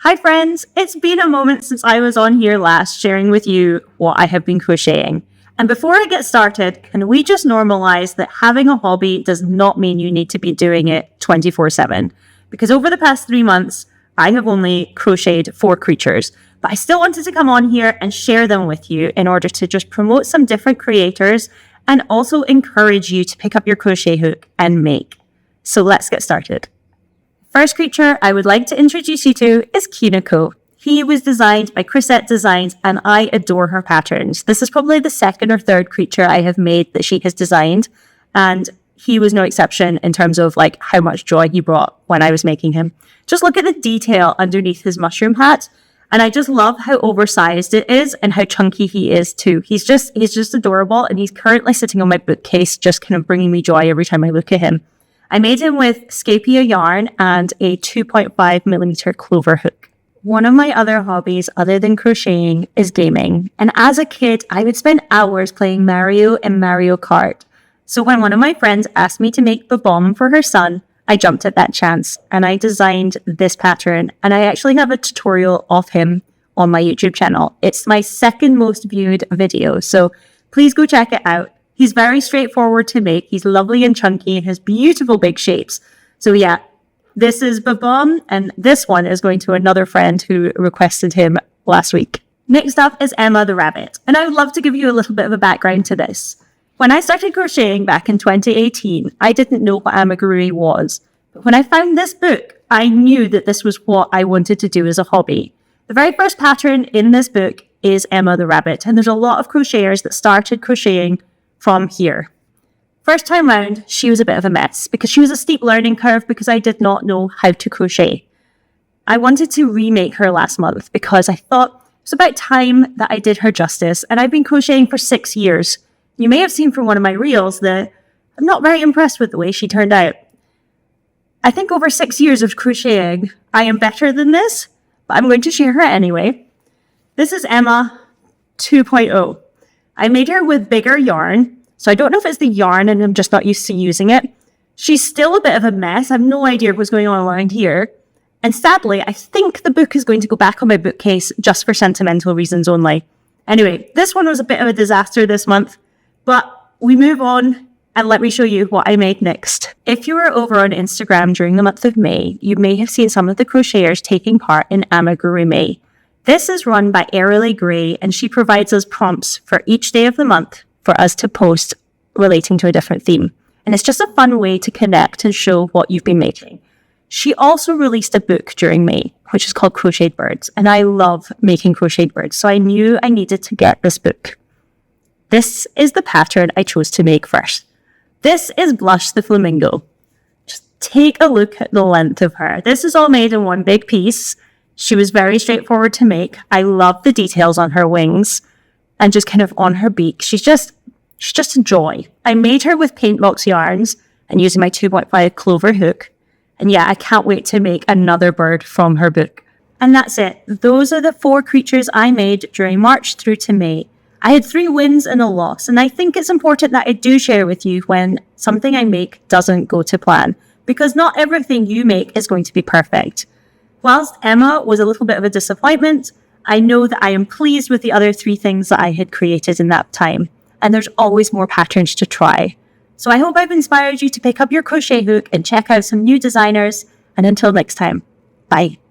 Hi friends, it's been a moment since I was on here last sharing with you what I have been crocheting. And before I get started, can we just normalize that having a hobby does not mean you need to be doing it 24/7? Because over the past 3 months, I have only crocheted 4 creatures, but I still wanted to come on here and share them with you in order to just promote some different creators and also encourage you to pick up your crochet hook and make. So let's get started. First creature I would like to introduce you to is Kinoko. He was designed by Crochet Designs and I adore her patterns. This is probably the second or third creature I have made that she has designed, and he was no exception in terms of like how much joy he brought when I was making him. Just look at the detail underneath his mushroom hat, and I just love how oversized it is and how chunky he is too. He's just adorable, and he's currently sitting on my bookcase just kind of bringing me joy every time I look at him. I made him with Scapia yarn and a 2.5mm clover hook. One of my other hobbies other than crocheting is gaming. And as a kid, I would spend hours playing Mario and Mario Kart. So when one of my friends asked me to make Bob-Omb for her son, I jumped at that chance and I designed this pattern. And I actually have a tutorial of him on my YouTube channel. It's my second most viewed video, so please go check it out. He's very straightforward to make. He's lovely and chunky and has beautiful big shapes. So yeah, this is Bob-Omb, and this one is going to another friend who requested him last week. Next up is Emma the rabbit, and I would love to give you a little bit of a background to this. When I started crocheting back in 2018, I didn't know what Amigurumi was. But when I found this book, I knew that this was what I wanted to do as a hobby. The very first pattern in this book is Emma the rabbit, and there's a lot of crocheters that started crocheting from here. First time round, she was a bit of a mess because she was a steep learning curve because I did not know how to crochet. I wanted to remake her last month because I thought it was about time that I did her justice, and I've been crocheting for 6 years. You may have seen from one of my reels that I'm not very impressed with the way she turned out. I think over 6 years of crocheting, I am better than this, but I'm going to share her anyway. This is Emma 2.0. I made her with bigger yarn, so I don't know if it's the yarn and I'm just not used to using it. She's still a bit of a mess. I have no idea what's going on around here. And sadly, I think the book is going to go back on my bookcase just for sentimental reasons only. Anyway, this one was a bit of a disaster this month, but we move on and let me show you what I made next. If you were over on Instagram during the month of May, you may have seen some of the crocheters taking part in Amigurumi. This is run by Airily Gray, and she provides us prompts for each day of the month for us to post relating to a different theme. And it's just a fun way to connect and show what you've been making. She also released a book during May, which is called Crocheted Birds, and I love making crocheted birds, so I knew I needed to get this book. This is the pattern I chose to make first. This is Blush the Flamingo. Just take a look at the length of her. This is all made in one big piece. She was very straightforward to make. I love the details on her wings and just kind of on her beak. She's just a joy. I made her with paint box yarns and using my 2.5 clover hook. And yeah, I can't wait to make another bird from her book. And that's it. Those are the 4 creatures I made during March through to May. I had 3 wins and a loss, and I think it's important that I do share with you when something I make doesn't go to plan, because not everything you make is going to be perfect. Whilst Emma was a little bit of a disappointment, I know that I am pleased with the other 3 things that I had created in that time, and there's always more patterns to try. So I hope I've inspired you to pick up your crochet hook and check out some new designers, and until next time, bye.